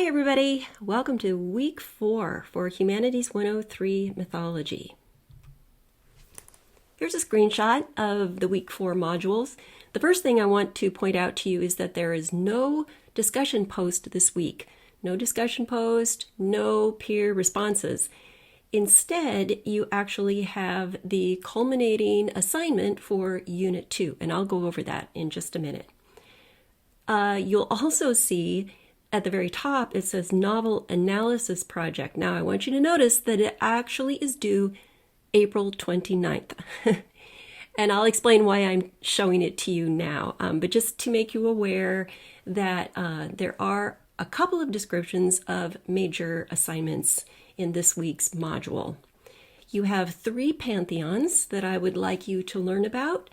Hi everybody! Welcome to week 4 for Humanities 103 Mythology. Here's a screenshot of the week 4 modules. The first thing I want to point out to you is that there is no discussion post this week. No discussion post, no peer responses. Instead, you actually have the culminating assignment for Unit 2, and I'll go over that in just a minute. You'll also see at the very top, it says Novel Analysis Project. Now, I want you to notice that it actually is due April 29th. And I'll explain why I'm showing it to you now. But just to make you aware that there are a couple of descriptions of major assignments in this week's module. You have 3 pantheons that I would like you to learn about.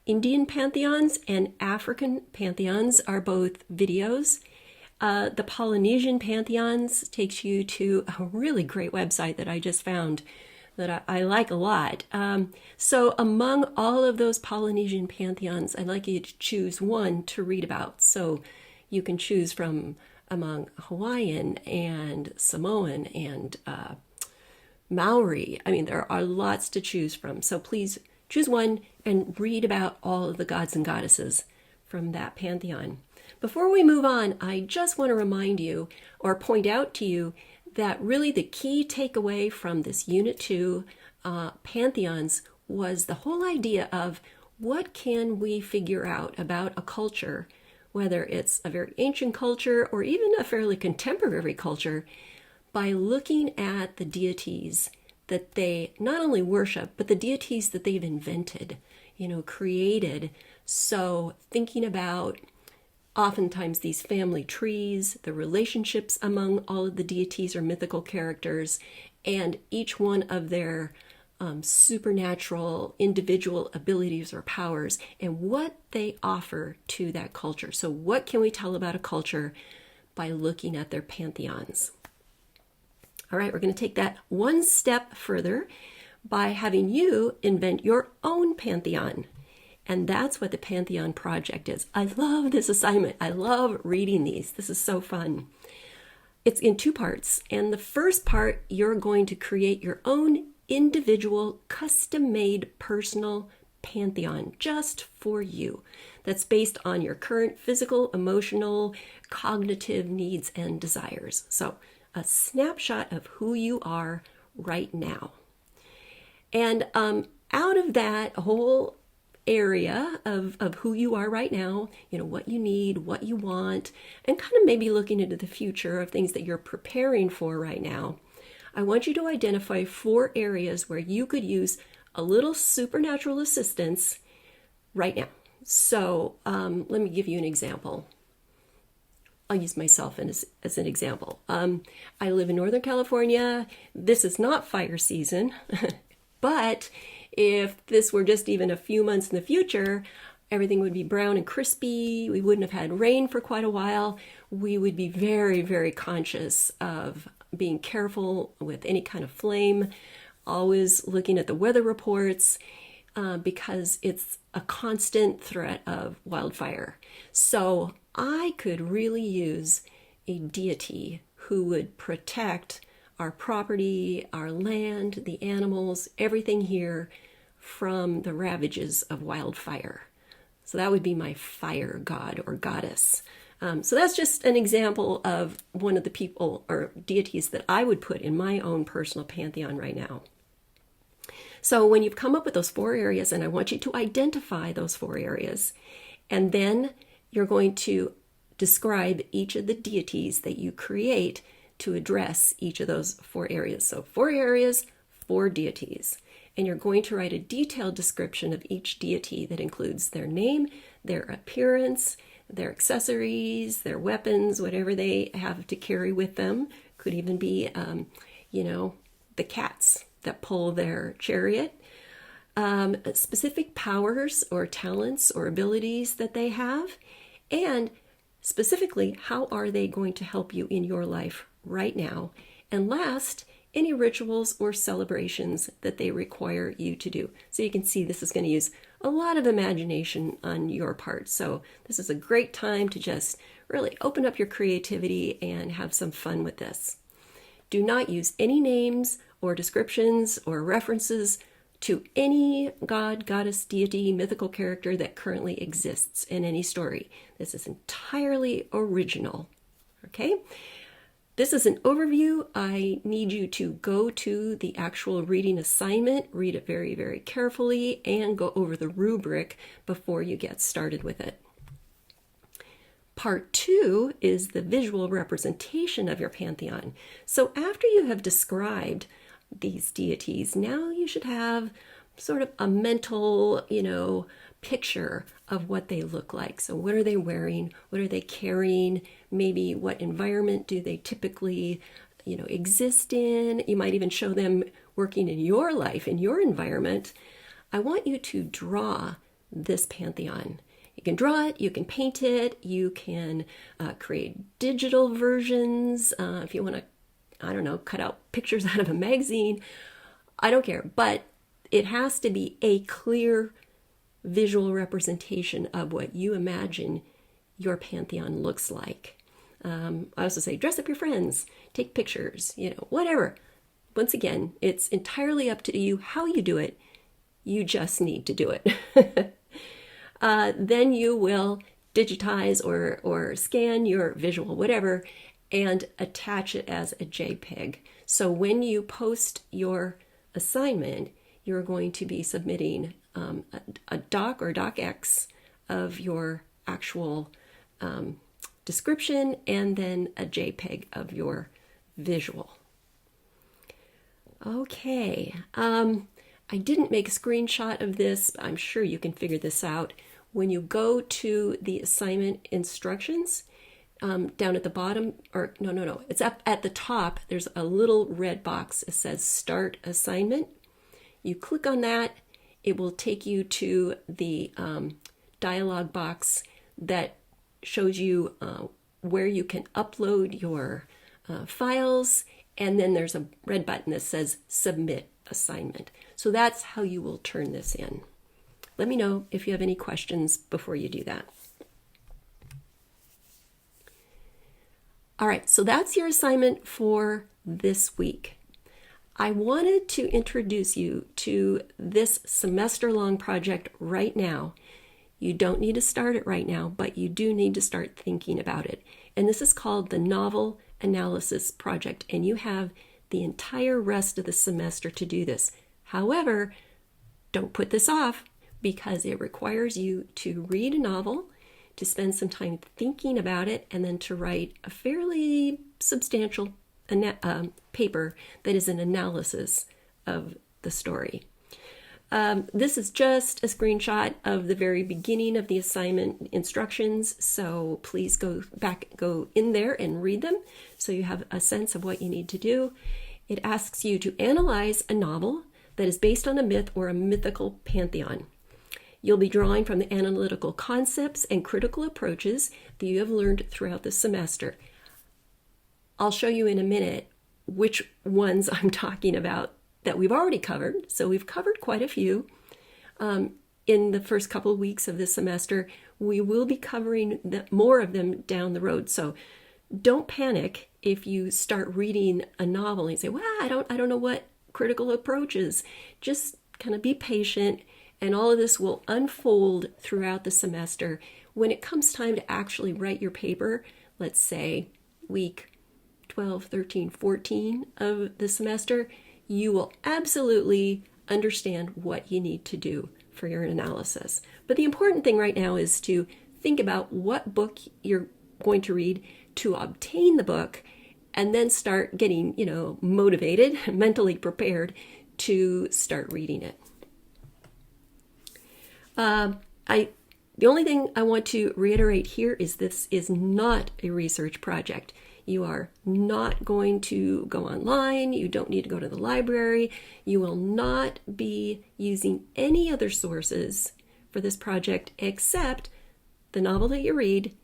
Indian pantheons and African pantheons are both videos. The Polynesian pantheons takes you to a really great website that I just found that I like a lot. So among all of those Polynesian pantheons, I'd like you to choose one to read about. So you can choose from among Hawaiian and Samoan and Maori. I mean, there are lots to choose from. So please choose one and read about all of the gods and goddesses from that pantheon. Before we move on, I just want to remind you or point out to you that really the key takeaway from this Unit 2 pantheons was the whole idea of what can we figure out about a culture, whether it's a very ancient culture or even a fairly contemporary culture, by looking at the deities that they not only worship, but the deities that they've invented, created. So thinking about oftentimes these family trees, the relationships among all of the deities or mythical characters, and each one of their supernatural individual abilities or powers, and what they offer to that culture. So what can we tell about a culture by looking at their pantheons? All right, we're going to take that one step further by having you invent your own pantheon. And that's what the Pantheon Project is. I love this assignment. I love reading these. This is so fun. It's in 2 parts. And the first part, you're going to create your own individual, custom-made personal pantheon just for you. That's based on your current physical, emotional, cognitive needs and desires. So a snapshot of who you are right now. And out of that whole area of who you are right now, what you need, what you want, and kind of maybe looking into the future of things that you're preparing for right now, I want you to identify 4 areas where you could use a little supernatural assistance right now. So let me give you an example. I'll use myself as an example. I live in Northern California. This is not fire season, but if this were just even a few months in the future, everything would be brown and crispy. We wouldn't have had rain for quite a while. We would be very, very conscious of being careful with any kind of flame, always looking at the weather reports because it's a constant threat of wildfire. So I could really use a deity who would protect our property, our land, the animals, everything here from the ravages of wildfire. So that would be my fire god or goddess. So that's just an example of one of the people or deities that I would put in my own personal pantheon right now. So when you've come up with those 4 areas, and I want you to identify those 4 areas, and then you're going to describe each of the deities that you create to address each of those 4 areas. So 4 areas, 4 deities. And you're going to write a detailed description of each deity that includes their name, their appearance, their accessories, their weapons, whatever they have to carry with them. Could even be, the cats that pull their chariot. Specific powers or talents or abilities that they have. And specifically, how are they going to help you in your life right now? And last, any rituals or celebrations that they require you to do. So you can see this is going to use a lot of imagination on your part. So this is a great time to just really open up your creativity and have some fun with this. Do not use any names or descriptions or references to any god, goddess, deity, mythical character that currently exists in any story. This is entirely original. Okay? This is an overview. I need you to go to the actual reading assignment, read it very, very carefully, and go over the rubric before you get started with it. Part 2 is the visual representation of your pantheon. So after you have described these deities, now you should have sort of a mental, picture of what they look like. So what are they wearing? What are they carrying? Maybe what environment do they typically, exist in? You might even show them working in your life, in your environment. I want you to draw this pantheon. You can draw it, you can paint it, you can create digital versions. If you want to, cut out pictures out of a magazine. I don't care, but it has to be a clear visual representation of what you imagine your pantheon looks like. I also say dress up your friends, take pictures, whatever. Once again, it's entirely up to you how you do it. You just need to do it. Then you will digitize or scan your visual, whatever, and attach it as a JPEG. So when you post your assignment, you're going to be submitting a doc or docx of your actual description and then a JPEG of your visual. Okay, I didn't make a screenshot of this, but I'm sure you can figure this out. When you go to the assignment instructions, down at the bottom, or no, it's up at the top, there's a little red box that says Start Assignment. You click on that, it will take you to the dialog box that shows you where you can upload your files, and then there's a red button that says Submit Assignment. So that's how you will turn this in. Let me know if you have any questions before you do that. All right, so that's your assignment for this week. I wanted to introduce you to this semester-long project right now. You don't need to start it right now, but you do need to start thinking about it. And this is called the Novel Analysis Project, and you have the entire rest of the semester to do this. However, don't put this off because it requires you to read a novel, to spend some time thinking about it, and then to write a fairly substantial paper that is an analysis of the story. This is just a screenshot of the very beginning of the assignment instructions, so please go in there and read them so you have a sense of what you need to do. It asks you to analyze a novel that is based on a myth or a mythical pantheon. You'll be drawing from the analytical concepts and critical approaches that you have learned throughout the semester. I'll show you in a minute which ones I'm talking about that we've already covered. So we've covered quite a few in the first couple of weeks of this semester. We will be covering more of them down the road. So don't panic if you start reading a novel and you say, well, I don't know what critical approach is. Just kind of be patient, and all of this will unfold throughout the semester. When it comes time to actually write your paper, let's say week 12, 13, 14 of the semester, you will absolutely understand what you need to do for your analysis. But the important thing right now is to think about what book you're going to read, to obtain the book, and then start getting, motivated, mentally prepared to start reading it. The only thing I want to reiterate here is this is not a research project. You are not going to go online. You don't need to go to the library. You will not be using any other sources for this project except the novel that you read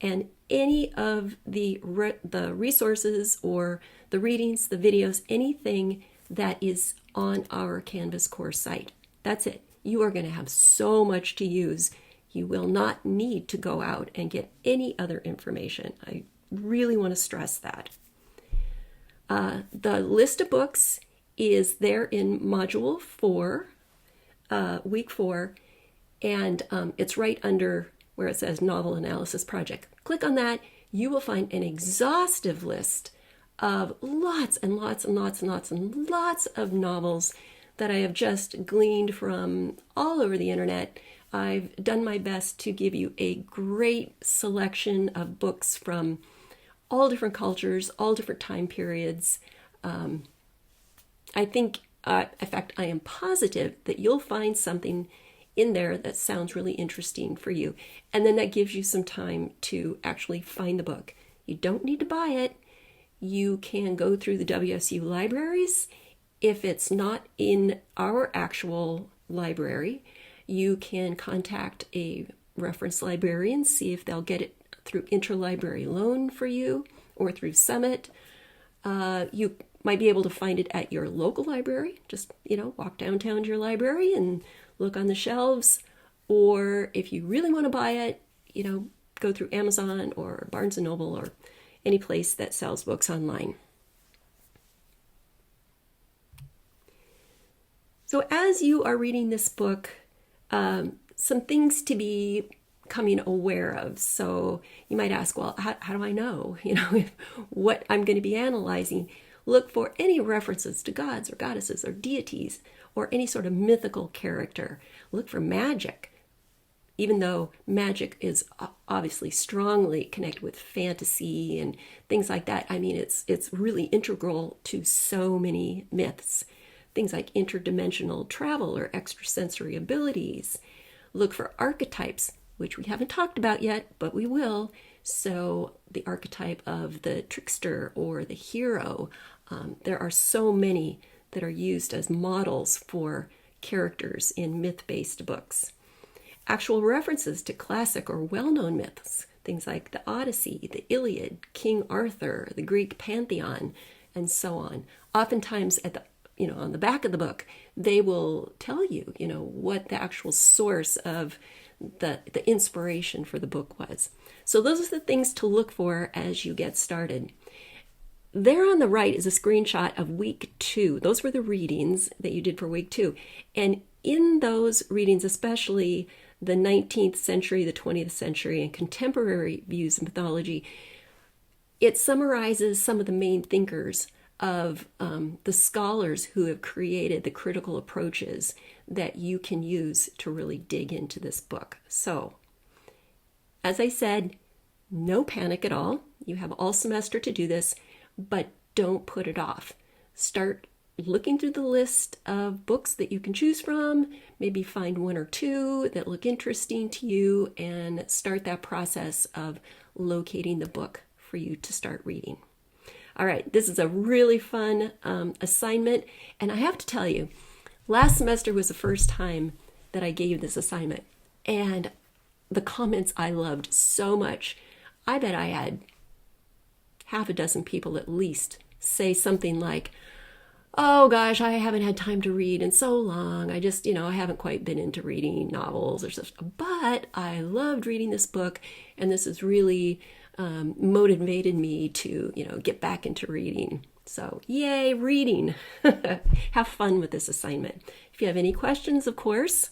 and any of the resources or the readings, the videos, anything that is on our Canvas course site. That's it. you are going to have so much to use. You will not need to go out and get any other information. I really want to stress that. The list of books is there in Module 4, Week 4, and it's right under where it says Novel Analysis Project. Click on that. You will find an exhaustive list of lots and lots and lots and lots and lots of novels that I have just gleaned from all over the internet. I've done my best to give you a great selection of books from all different cultures, all different time periods. I think, in fact, I am positive that you'll find something in there that sounds really interesting for you. And then that gives you some time to actually find the book. You don't need to buy it. You can go through the WSU libraries. If it's not in our actual library, you can contact a reference librarian, see if they'll get it through interlibrary loan for you or through Summit. You might be able to find it at your local library. Just, walk downtown to your library and look on the shelves. Or if you really want to buy it, go through Amazon or Barnes & Noble or any place that sells books online. So as you are reading this book, some things to be becoming aware of. So you might ask, well, how do I know, what I'm going to be analyzing? Look for any references to gods or goddesses or deities or any sort of mythical character. Look for magic, even though magic is obviously strongly connected with fantasy and things like that. I mean, it's really integral to so many myths. Things like interdimensional travel or extrasensory abilities. Look for archetypes, which we haven't talked about yet, but we will. So the archetype of the trickster or the hero. There are so many that are used as models for characters in myth-based books. Actual references to classic or well-known myths, things like the Odyssey, the Iliad, King Arthur, the Greek pantheon, and so on. Oftentimes on the back of the book, they will tell you, what the actual source of the inspiration for the book was. So those are the things to look for as you get started. There on the right is a screenshot of week 2. Those were the readings that you did for week 2. And in those readings, especially the 19th century, the 20th century, and contemporary views of mythology, it summarizes some of the main thinkers of the scholars who have created the critical approaches that you can use to really dig into this book. So, as I said, no panic at all. You have all semester to do this, but don't put it off. Start looking through the list of books that you can choose from, maybe find one or two that look interesting to you, and start that process of locating the book for you to start reading. All right, this is a really fun assignment, and I have to tell you, last semester was the first time that I gave this assignment, and the comments I loved so much. I bet I had half a dozen people at least say something like, oh gosh, I haven't had time to read in so long. I just, I haven't quite been into reading novels or stuff, but I loved reading this book, and this has really motivated me to, get back into reading. So yay, reading. Have fun with this assignment. If you have any questions, of course,